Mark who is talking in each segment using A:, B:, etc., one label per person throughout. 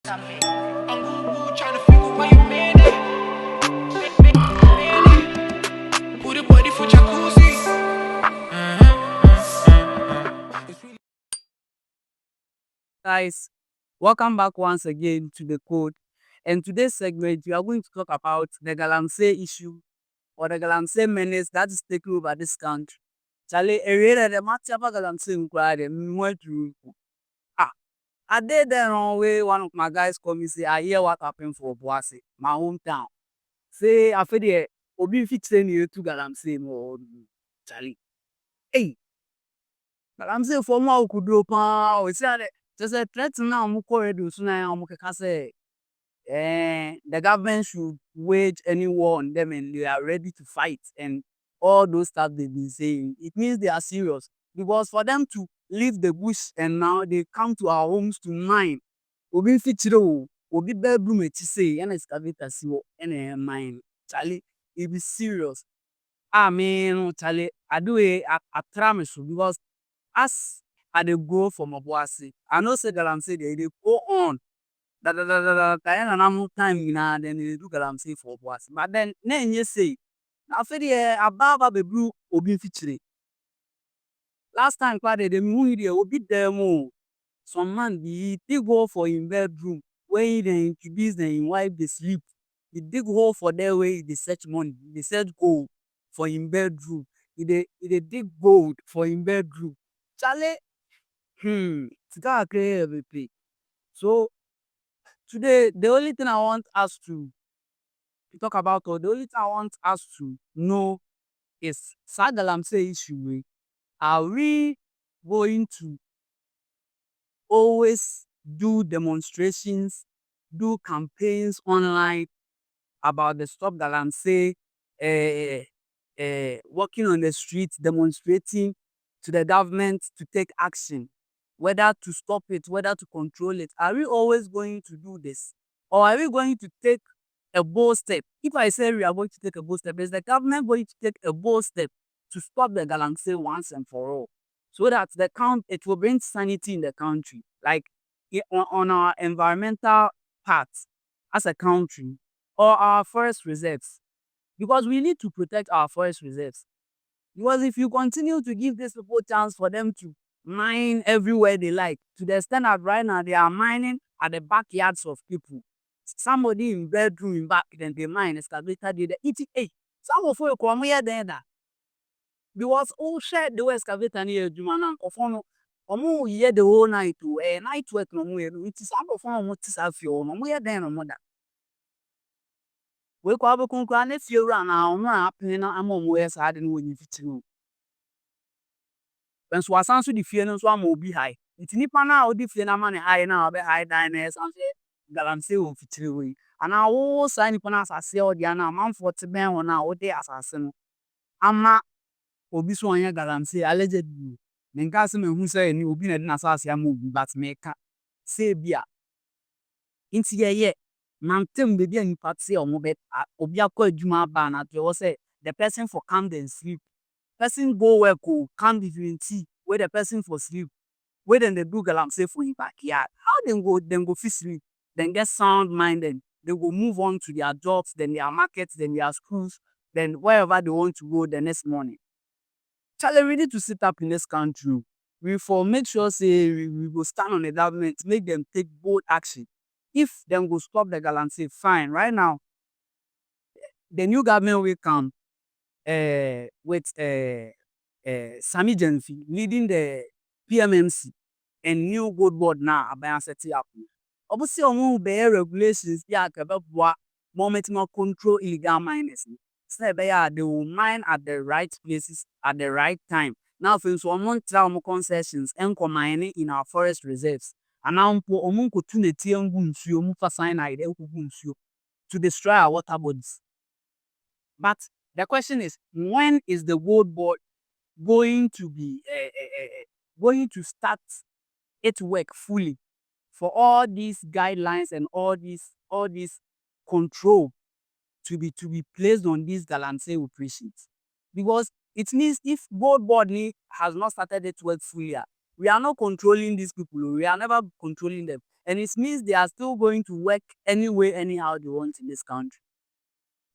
A: I'm trying to figure why you made it. Put a body for jacuzzi.
B: Guys, welcome back once again to the code. And today's segment, we are going to talk about the Galamsey issue or the Galamsey menace that is taking over this country. Charlie, area the matter about Galamsey inquiry, went through. Ah, I did the wrong way. One of my guys called me say, I hear what happened for Boise, my hometown. Say, I feel the Obi fixing you to Galamsey more. Charlie, hey, Galamsey for more could do. We say that just a threat now. Mukore do soon. I'm say. The government should wage any war on them and they are ready to fight and all those stuff they've been saying. It means they are serious because for them to leave the bush and now they come to our homes to mine. Obi fitro, obi bedroom say and excavator see and mine. Charlie, it be serious. I mean, Charlie, I do a promise because as I dey go from Obuasi, I know say that I'm saying they go on kaya na namu time nyinaa then they do galamsey for Obuasi. But then na enye say na afei deɛ aba bɛburu obi mfikyire. Last time kwa de mehu yi deɛ obi dan mu o. Some man he dig hole for him bedroom when he dey introduce him wife dey sleep. He dig hole for there where he dey search money, he dey search gold for him bedroom. He dey dig gold for him bedroom. Charlie, sika kakra yɛ bebree. So today, the only thing I want us to talk about, or the only thing I want us to know is Galamsey issue. Are we going to always do demonstrations, do campaigns online about the Stop Galamsey, walking on the streets, demonstrating to the government to take action, whether to stop it, whether to control it? Are we always going to do this? Or are we going to take a bold step? If I say we are going to take a bold step, is the government going to take a bold step to stop the Galamsey once and for all? So that it will bring sanity in the country. Like on our environmental part as a country or our forest reserves. Because we need to protect our forest reserves. Because if you continue to give these people chance for them to mine everywhere they like, to the extent that right now they are mining at the backyards of people. Somebody in bedroom in back, then they mine, excavator, they eat it. Hey, some of you come here there. Because all share the excavator near Jumana of one or year the whole night to a night work no more. It is out of one what is have your no more than a mother. We call the concern if you run our own happening among where's hiding when you fit to. When Swasan to the fear and swam will be high. It's nipa now, the fear man high now, be high diners and say Galamsey will fit away. And I will sign upon us as say, oh, Diana, man for to bear on our day assassin. Ama obi so anya Galamsey allegedly. Then Cassim who say you will be an assassin movie, but make say beer. Into ye. Mantem baby and party or mobile obia called Juma ban at you say the person for calm then sleep. Person go work go calm between tea where the person for sleep. Where then they do Galamsey for him backyard. How then go fit sleep, then get sound mind, then they will move on to their jobs, then their markets, then their schools, then wherever they want to go the next morning. Charlie, we need to sit up in this country. We for make sure say we go stand on the government, make them take bold action. If them go stop the Galamsey, fine. Right now, the new government will come with Sami Jenfi leading the PMMC and new gold board now about setting up. Obviously, on the regulations, yeah, moment more control illegal miners. So they will mine at the right places at the right time. Now, for one trauma concessions and mining in our forest reserves. And now, to destroy our water bodies. But the question is, when is the gold board going to be going to start its work fully for all these guidelines and all these control to be placed on these Galamsey operations? Because it means if gold board has not started its work fully, we are not controlling these people. We are never controlling them. And it means they are still going to work anyway, anyhow they want in this country.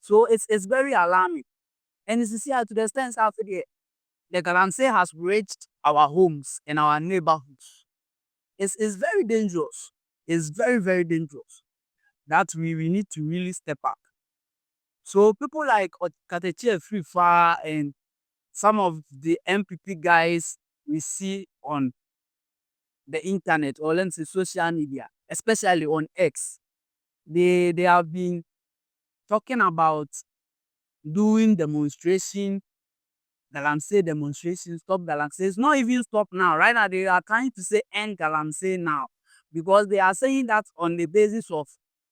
B: So it's very alarming. And it's here to the extent after the Galamsey has reached our homes and our neighborhoods. It's very dangerous. It's very, very dangerous. That we need to really step up. So people like Katechi Frifa and some of the MPP guys we see on the internet, or let's say social media, especially on X, they have been talking about doing demonstration, Galamsey demonstration, stop Galamsey. It's not even stop now. Right now, they are trying to say end Galamsey now, because they are saying that on the basis of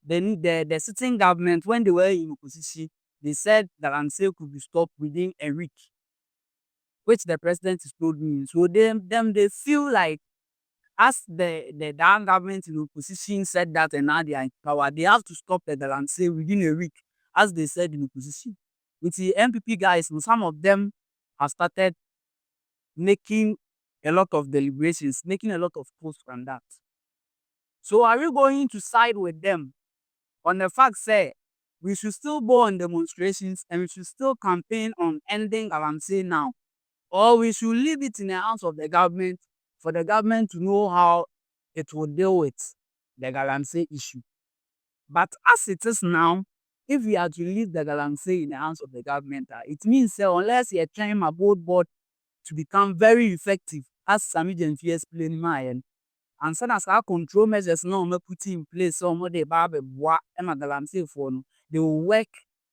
B: the sitting government, when they were in opposition, they said Galamsey could be stopped within a week, which the president is told me. So they feel like, as the down government in opposition said that and now they are in power, they have to stop the Galamsey within a week, as they said in opposition. With the MPP guys, some of them have started making a lot of deliberations, making a lot of posts on that. So are we going to side with them on the fact say we should still go on demonstrations and we should still campaign on ending Galamsey now? Or we should leave it in the hands of the government for the government to know how it will deal with the Galamsey issue? But as it is now, if we are to leave the Galamsey in the hands of the government, it means unless you are trying my board to become very effective, as Sami Jenfi explained in my end, and send us our control measures now put in place, so more they barbe bois and Galamsey for no, they will work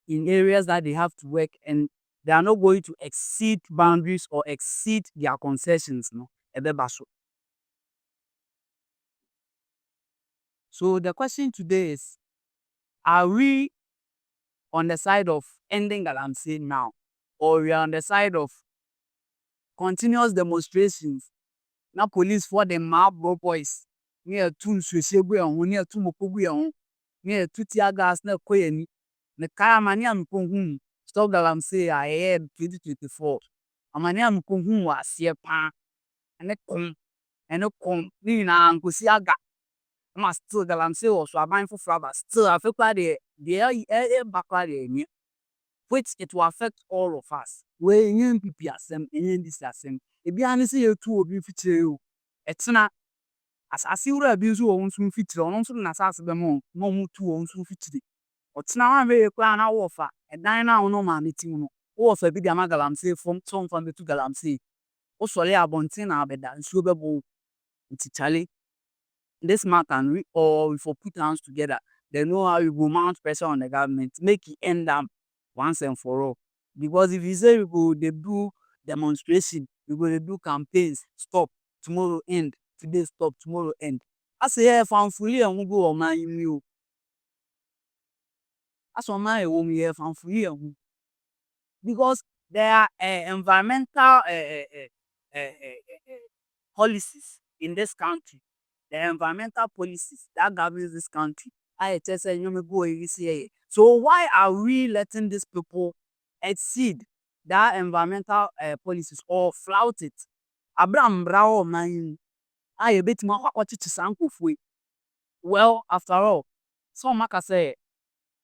B: in areas that they have to work, and they are not going to exceed boundaries or exceed their concessions. No, so the question today is, are we on the side of ending Galamsey now, or we are on the side of continuous demonstrations? Now police for the mob boys near two Swissable and near two Mokobu, near two tear gas, no queen, the Karamanian Kung, stop Galamsey I had 2024. Amaniam Kung was here pan and a con, Nina and Kusiaga. Must still Galamsey or so a mindful flabber, still I feel quite the backward, which it will affect all of us. Where you people are same, and this are same. If you are see you two will be feature, it's not as I see what abuse who owns some feature, on some Nassas Bemo, no two owns some feature. What's now a very crown offer, and dine now no man meeting, or for a big Galamsey from some from the two Galamsey. Also, lay a bontina bed and sugarable. It's Charlie. This matter and we all for put hands together. They know how you go mount pressure on the government, make it end up once and for all. Because if you say you go, they do demonstration, you go, they do campaigns, stop, tomorrow end, today stop, tomorrow end. I say, yeah, fully and we go on my you. That's on my home here, fully and because there are environmental policies in this country. The environmental policies that governs this country. So why are we letting these people exceed that environmental policies or flout it? Abraham Brao man, I a bit more what to sanku fwe. Well, after all, some maka say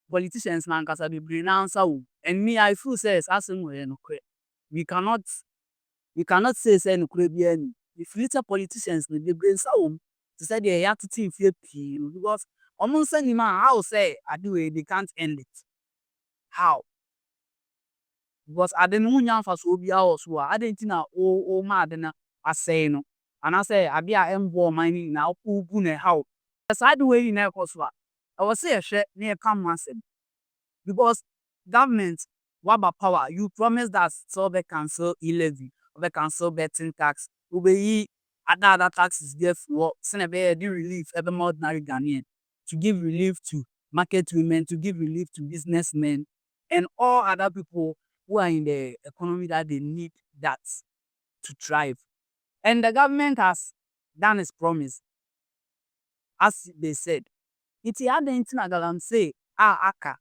B: politicians na nkasa be bring answer. And me, I feel says asking we cannot say no any. If little politicians they bring some to say they have to think because almost any man how say I do it, they can't end it. How? Because I didn't want for so be our so I didn't know mad I say no. And I say I be a mining now who how. As I do it in a course. I was say a share near come once. Because government, what about power? You promise that so they cancel e-levy, or they cancel betting tax, be other taxes there for send a relief every ordinary Ghanaian, to give relief to market women, to give relief to businessmen, and all other people who are in the economy that they need that to thrive. And the government has done its promise, as they said. It's had the internet say, aka.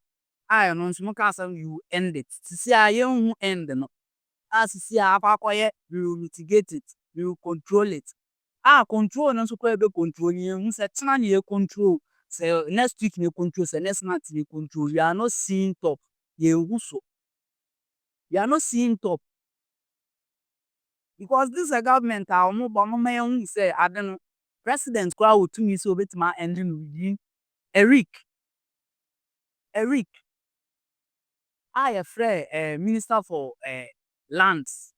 B: I know you end it. To see a young end, no. As you see, we will mitigate it, we will control it. control no nso koraa control no yɛnhu sɛ kyena na control, sɛ next week na control, sɛ next month na control. We are not seeing top. Yɛnhu so. We are not seeing top. Because this government a ɔmo ba ɔmo ma yɛnhu sɛ ade no president koraa wotumi sɛ obetumi end no within a week. A week. A yɛfrɛ minister for lands,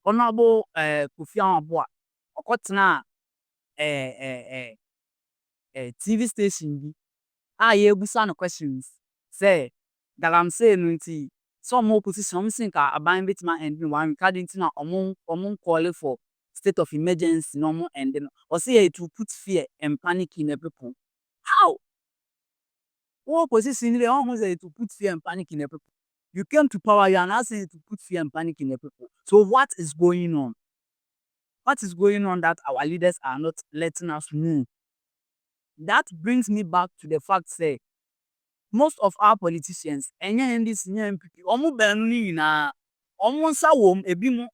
B: Honorable Kofi Anwabwa, ɔkɔtenaa TV station bi a yɛbusa no questions sɛ Galamsey no nti sɛ ɔmo opposition ɔmo sɛ nka aban betumi end no 1 week ade nti na ɔmo call for state of emergency na ɔmo end no. Ɔse it will put fear and panic in the people. How? Wo opposition ni deɛ ɔmo sɛ it will put fear and panic in the people. You came to power, you are now saying it will put fear and panic in the people. So what is going on? What is going on that our leaders are not letting us know? That brings me back to the fact say most of our politicians, ɛnyɛ NDC, ɛnyɛ NPP, ɔmo baanu ni nyinaa, ɔmo nsa wɔ mu, ebi mo,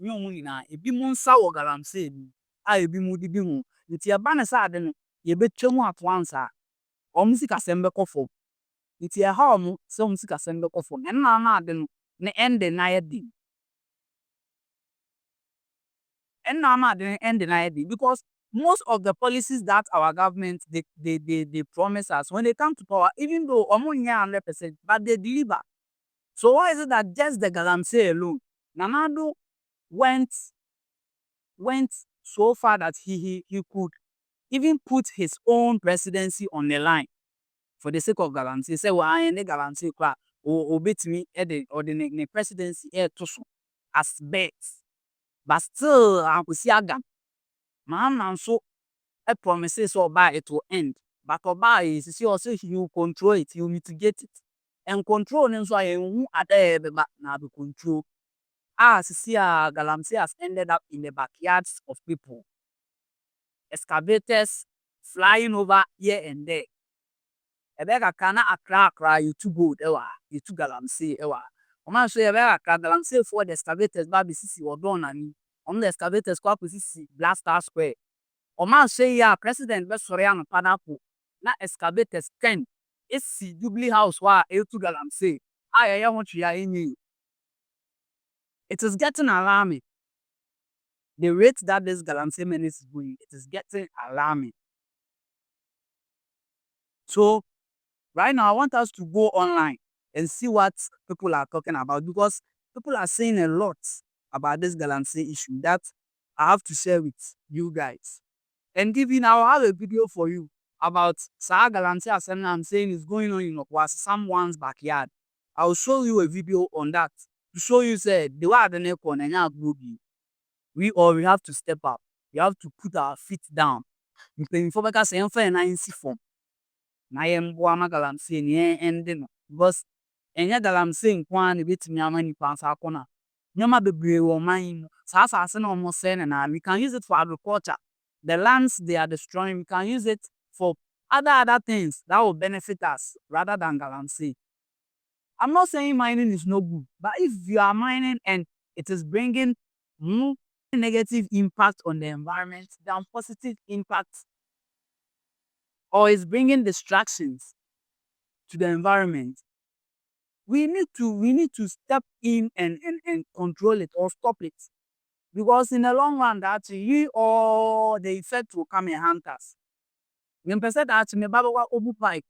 B: nyɛ ɔmo nyinaa, ebi mo nsa wɔ Galamsey mu, a ebi mo didi ho. Nti ɛba ne sɛ ade no, yɛbɛtwa mu ato ansa, ɔmo sikasɛm bɛkɔ fam. Nti ɛha ɔmo sɛ ɔmo sikasɛm bɛkɔ fam. Ɛno na ade no, ne end na yɛ den. Ɛno na ade no end na yɛ den because most of the policies that our government they promise us when they come to power, even though omo nyɛ 100%, but they deliver. So why is it that just the Galamsey alone, Nana Addo went so far that he could even put his own presidency on the line for the sake of Galamsey. Say well, I Galamsey kwa obetimi or the presidency to so as bets, but still akwesi aga. Man so promises or by it will end. But Oba is also he will control it, he will mitigate it. And control and so I who are there but now to control. Galamsey has ended up in the backyards of people. Excavators flying over here and there. Ebega kana akra you too good you too Galamsey ewa. Oma so ebega akra Galamsey for the excavators ba bisisi odon ani. On the excavators kwa posisi Blaster Square. Oman say ya president be sori ano panapo na excavators 10 esi Jubilee House wa etu Galamsey ayeye ho twa enyi. It is getting alarming. The rate that this Galamsey menace is going, it is getting alarming. So right now I want us to go online and see what people are talking about because people are saying a lot about this Galamsey issue that I have to share with you guys. And even I'll have a video for you about Galamsey assembly I'm saying is going on in someone's backyard. I'll show you a video on that to show you say the way the neck on and we have to step up. We have to put our feet down. Because Galamsey nkwan betimi ama nipa nsa akona. Nyoma bebree wo man mu. Asase na omo say na we can use it for agriculture. The lands they are destroying, we can use it for other things that will benefit us rather than Galamsey. I'm not saying mining is no good, but if you are mining and it is bringing more negative impact on the environment than positive impact, or is bringing distractions to the environment, we need to step in and control it or stop it. Because in the long run, that you or the effect will come and hunt us. When person that me babawa obu pipe,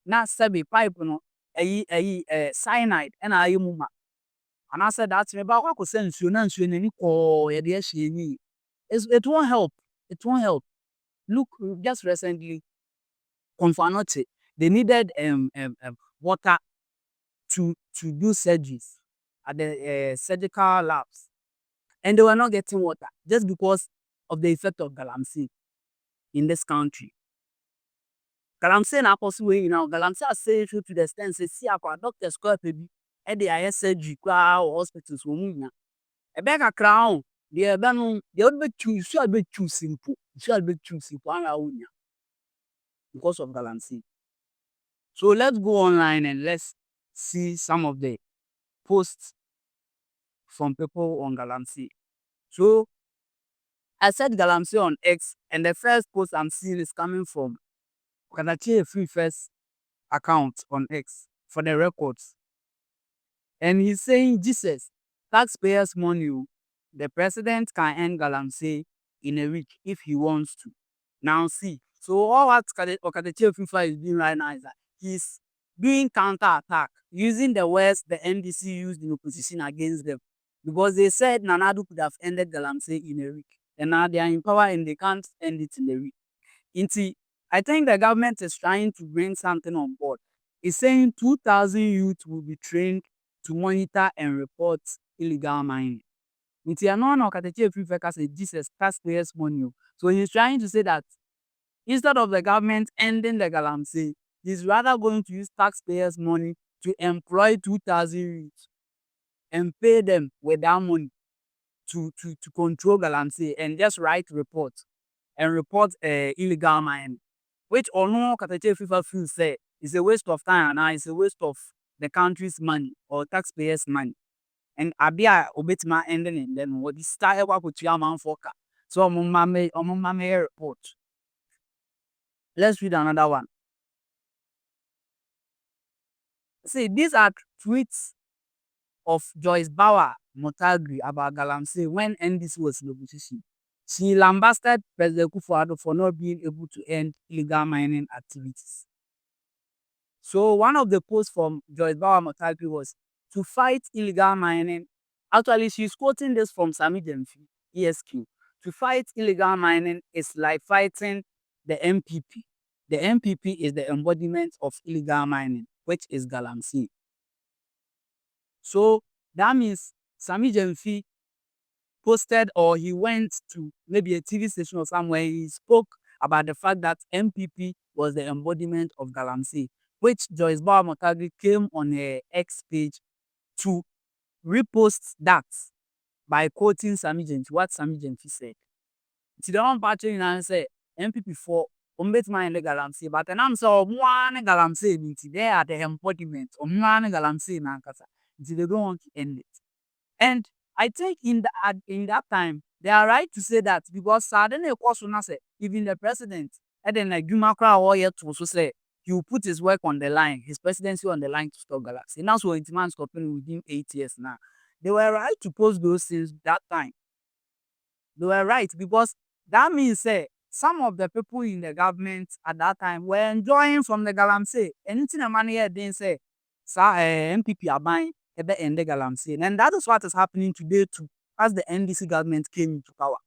B: na sebi pipe no, cyanide, and ayi muma. And I said that me babawa ko send nsuo na nsuo nani ko ye de ahye ni. It won't help. It won't help. Look, just recently, Confanote, they needed water to do surgeries at the surgical labs. And they were not getting water just because of the effect of Galamsey in this country. Galamsey na possible now. Galamsey has said to the extent say see our doctors call baby and they are surgery or hospitals wo mu nya. Ebe ka crown the ebe no the old be choose so be choose simple. So be choose simple ana wo nya because of Galamsey. So let's go online and let's see some of the posts from people on Galamsey. So I said Galamsey on X, and the first post I'm seeing is coming from Okadachi Free First account on X for the records. And he's saying, Jesus, taxpayers' money, the president can end Galamsey in a week if he wants to. Now see, so all what Okadachi FIFA is doing right now is that he's doing counter-attack, using the words the NDC used in opposition against them. Because they said Nanadu could have ended Galamsey in a week. And now they are in power and they can't end it in a week. I think the government is trying to bring something on board. It's saying 2,000 youth will be trained to monitor and report illegal mining. I know Okadachi Free First say Jesus taxpayers' money. So he's trying to say that instead of the government ending the Galamsey, he's rather going to use taxpayers' money to employ 2,000 youths and pay them with that money to control Galamsey and just write reports and report illegal mining, which Ono Okadachi Free First feels say is a waste of time and it's a waste of the country's money or taxpayers' money. And Abia Obetima ending in them what this style with Yaman Foka. So Mame report. Let's read another one. See, these are tweets of Joyce Bauer Motagri about Galamsey when NDC was in opposition. She lambasted President Kufuor for not being able to end illegal mining activities. So one of the posts from Joyce Bauer Motagri was to fight illegal mining. Actually, she's quoting this from Sami Demfi, ESQ. To fight illegal mining is like fighting the MPP. The MPP is the embodiment of illegal mining, which is Galamsey. So that means Sami Demfi posted or he went to maybe a TV station or somewhere. He spoke about the fact that MPP was the embodiment of Galamsey, which Joyce Bauer Motagri came on her X page to repost that by quoting Sami Demfi, what Sami Demfi said. It's the one part in and say MPP for Umbetman the Galamsey, but an answer of one Galamsey means they are the embodiment of one Galamsey Nankasa. They don't want to end it. And I think in that time, they are right to say that because suddenly, of course, say even the president, and then like Jumakra or yet to also say he will put his work on the line, his presidency on the line to stop Galaxy. And that's what it man stopping within 8 years now. They were right to post those things that time. They were right because that means some of the people in the government at that time were enjoying from the Galamsey. Anything the money here didn't say, MPP are buying ebe end the Galamsey. And that is what is happening today too, as the NDC government came into power.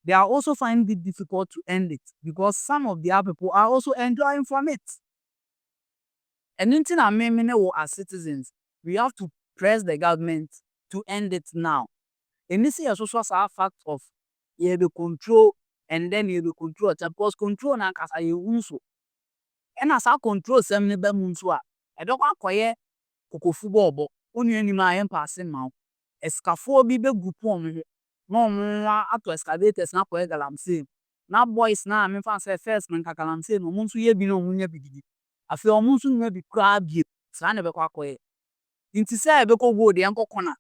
B: They are also finding it difficult to end it because some of the other people are also enjoying from it. And anything I mean as citizens, we have to press the government to end it now. And this is also a fact of you have control and then you have control because control na kasa you unso. And as I control some nebe munso I don't want koye kokofu bobo. Unu eni ma yen passing ma. Escafo bi be group on no mo ato excavators na koye Galamsey. Na boys na me fan say first man Galamsey no munso ye bi no munya bididi. Afi o munso no bi kra bi. Sa na be kwa koye. Inti say be ko go de enko kona.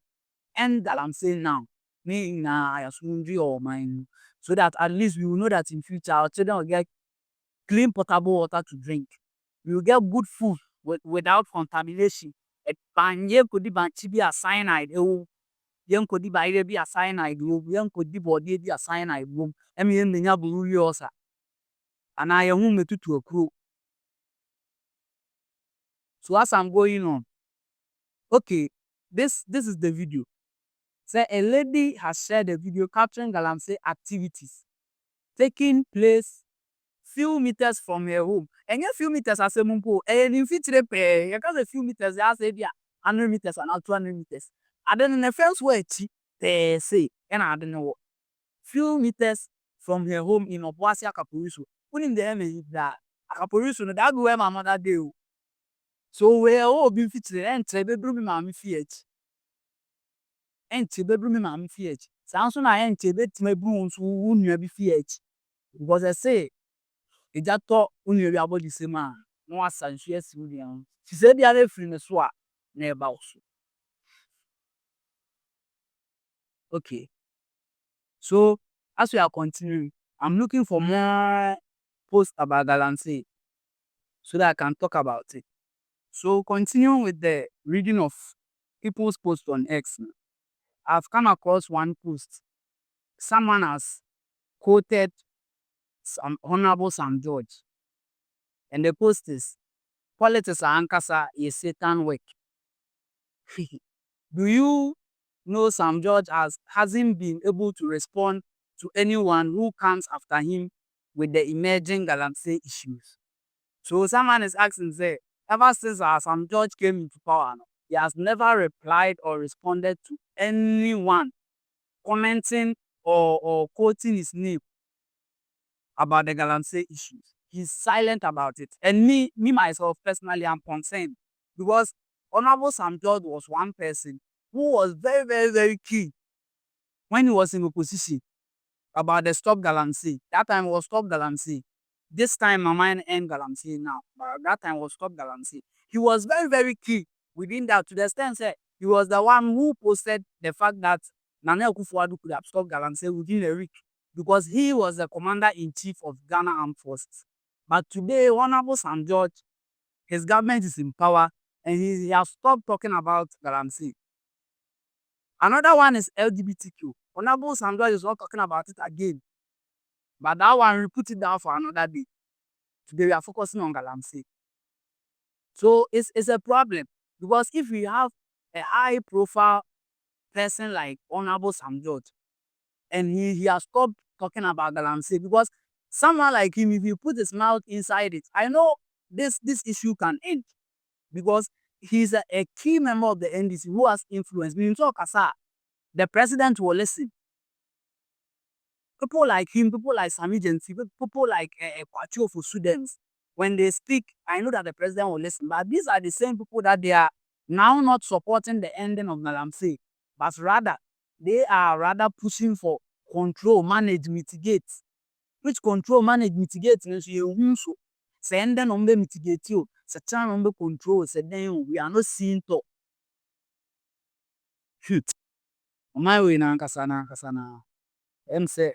B: And Galamsey now. Or mine, so that at least we will know that in future our children will get clean potable water to drink. We will get good food without contamination. Panye could be a cyanide. Young could be a cyanide room. Young could be a cyanide room. I mean, the Yabu Yosa. And I am me to a crew. So as I'm going on, okay, this is the video. Say a lady has shared a video capturing Galamsey activities taking place few meters from her home. And a few meters as a mumpo, and in future pay, a few meters as a 100 meters and 200 meters. I don't know the first way they say, and I don't know few meters from her home in Obuasia Caporiso. Putting the image that Caporiso, that where my mother do. So we're all being fitted and bedroom mammy fiat. Enti bedroom mammy fiat. Sounds so I ain't bet my brooms who wouldn't be fiat. Because I say, it just thought only about the same man. No, as I yes, William. She said the other friend is what never also. Okay. So as we are continuing, I'm looking for more posts about Galamsey so that I can talk about it. So continuing with the reading of people's posts on X, I've come across one post. Someone has quoted some Honorable Sam George, and the post is politics are ankasa is Satan work. Do you know Sam George hasn't been able to respond to anyone who comes after him with the emerging Galamsey issues? So someone is asking, say, ever since Sam George came into power, no, he has never replied or responded to anyone commenting or quoting his name about the Galamsey issues. He's silent about it. And me myself personally, I'm concerned because Honorable Sam George was one person who was very, very, very keen when he was in opposition about the Stop Galamsey. That time was Stop Galamsey. This time, my mind end Galamsey now. But that time was Stop Galamsey. He was very, very key within that to the extent that he was the one who posted the fact that Nana Akufo-Addo could have stopped Galamsey within a week because he was the commander-in-chief of Ghana Armed Forces. But today, Honorable Sam George, his government is in power and he has stopped talking about Galamsey. Another one is LGBTQ. Honorable Sam George is not talking about it again. But that one, we put it down for another day. Today, we are focusing on Galamsey. So it's a problem because if we have a high profile person like Honorable Sam George and he has stopped talking about Galamsey because someone like him, if you put his mouth inside it, I know this issue can end because he's a key member of the NDC who has influence. When you talk as the president will listen. People like him, people like Sami Jensi, people like Kwachu for students, when they speak, I know that the president will listen. But these are the same people that they are now not supporting the ending of Galamsey, but rather they are rather pushing for control, manage, mitigate. Which control, manage, mitigate? So send them on mitigate you. Such a control. Then we are not seeing to shoot. My way na kasana kasana. Say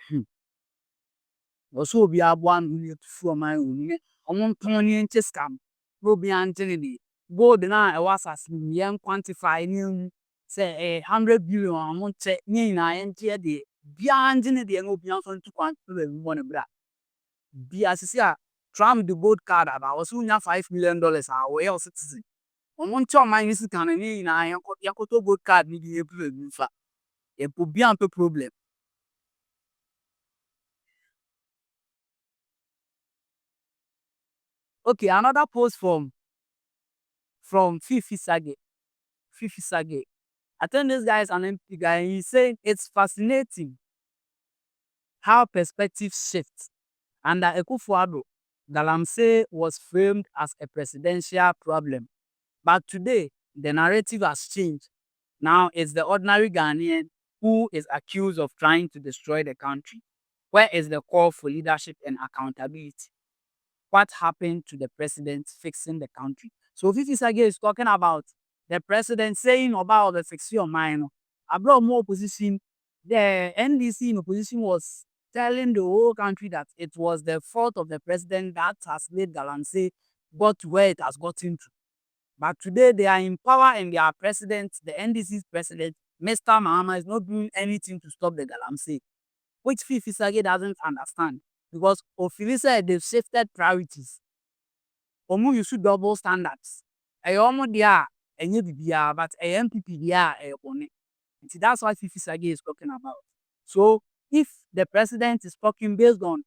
B: also be a one who for my own. On Tony and Chescam. Ruby Anthony. Gold na was as young quantify new say 100 billion amount check near and tear the beyond the no beyond to quantify one bra. Be as Trump the gold card about was soon $5 million our way of citizen. On one time, my is can in I Yakoto gold card need a problem. It could be a problem. Okay, another post from Fifi Sage. Fifi Sage. I think this guy is an MP guy. He's saying it's fascinating how perspectives shift. Under Akufo-Addo, Galamsey was framed as a presidential problem. But today, the narrative has changed. Now it's the ordinary Ghanaian who is accused of trying to destroy the country. Where is the call for leadership and accountability? What happened to the president fixing the country? So Fifi Sage is talking about the president saying about the fixing of mine. I brought more opposition. The NDC in opposition was telling the whole country that it was the fault of the president that has made Galamsey got to where it has gotten to. But today they are in power and their president, the NDC's president, Mr. Mahama, is not doing anything to stop the Galamsey, which Fifi Sage doesn't understand. Because Ofili said they've shifted priorities. Omu you should double standards. Omo dia enye bibia, but MPP dia one. That's what Fifi Sage is talking about. So if the president is talking based on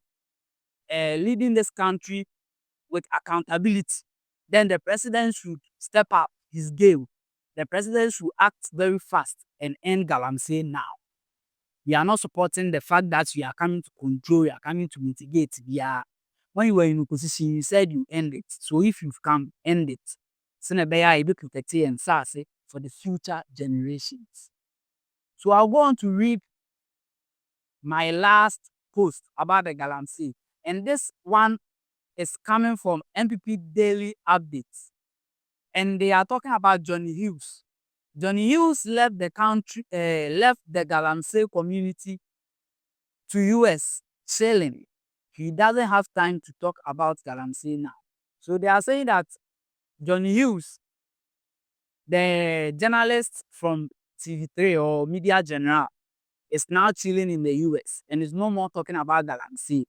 B: leading this country with accountability, then the president should step up his game. The president should act very fast and end Galamsey now. We are not supporting the fact that we are coming to control, we are coming to mitigate. When you were in opposition, you said you end it. So if you've come, end it. So be protected and SARS for the future generations. So I'll go on to read my last post about the Galamsey. And this one is coming from MPP Daily Updates. And they are talking about Johnny Hughes. Johnny Hughes left the country, left the Galamsey community to US chilling. He doesn't have time to talk about Galamsey now. So they are saying that John Hughes, the journalist from TV3 or Media General, is now chilling in the US and is no more talking about Galamsey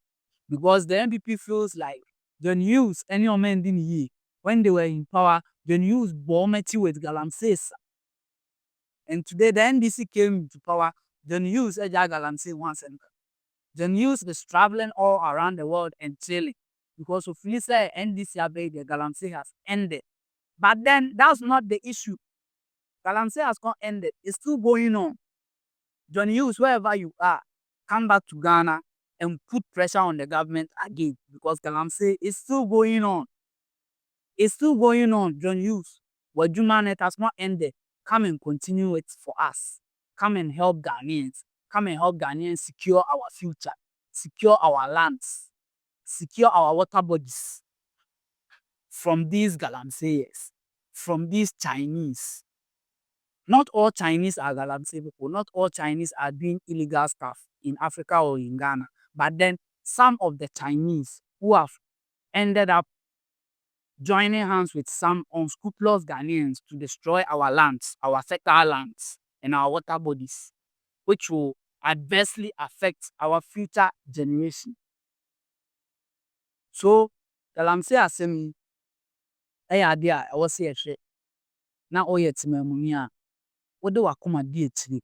B: because the NPP feels like John Hughes, any man didn't he, when they were in power, John Hughes bombered with Galamsey. And today the NDC came to power, John Hughes Galamsey once and John Hughes is traveling all around the world and chilling because of Lisa NDC the Galamsey has ended. But then that's not the issue. Galamsey has not ended. It's still going on. John Hughes, wherever you are, come back to Ghana and put pressure on the government again because Galamsey is still going on. It's still going on, John Hughes. What it has not ended. Come and continue it for us. Come and help Ghanaians. Come and help Ghanaians secure our future, secure our lands, secure our water bodies from these Galamseyers, from these Chinese. Not all Chinese are Galamsey people. Not all Chinese are doing illegal stuff in Africa or in Ghana. But then some of the Chinese who have ended up joining hands with some unscrupulous Ghanaians to destroy our lands, our fertile lands, and our water bodies, which will adversely affect our future generation. So, Galamsey asemi, idea I was here. Na oye timemuni a wode wakoma di etire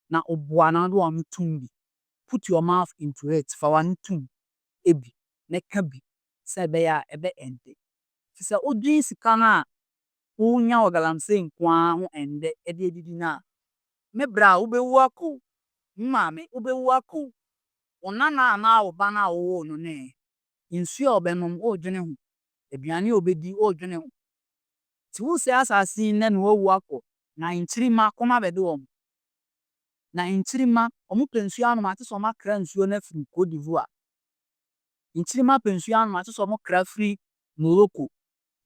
B: na oboa na do anu tumbi. Put your mouth into it fa wanu tum ebi ne ka bi se be ya ebe ende. Se odin sika na wonya wo Galamsey nkwa ho ende e de didi na me bra wo bewu ako maame wo bewu ako onana na wo ba na wo no ne insu a obenom wo dwene ho aduane obedi wo dwene ho ti wo se asasi ne no wo ako na inchirima koma bede wo na inchirima omu pensu anu ate so makra nsuo na firi Cote d'Ivoire inchirima pensu anu ate so makra firi Morocco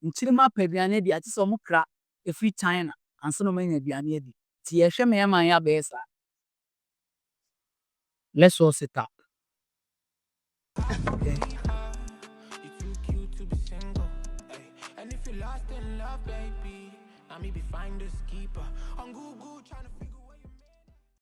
B: inchirima peduane di ate so makra firi China anso no manya aduane di ti ye hwe me man ya be sa. Let's all sit up. Okay.
A: You too cute to be single. Ay. And if you lost in love, baby, I may be finders keeper. On Google trying to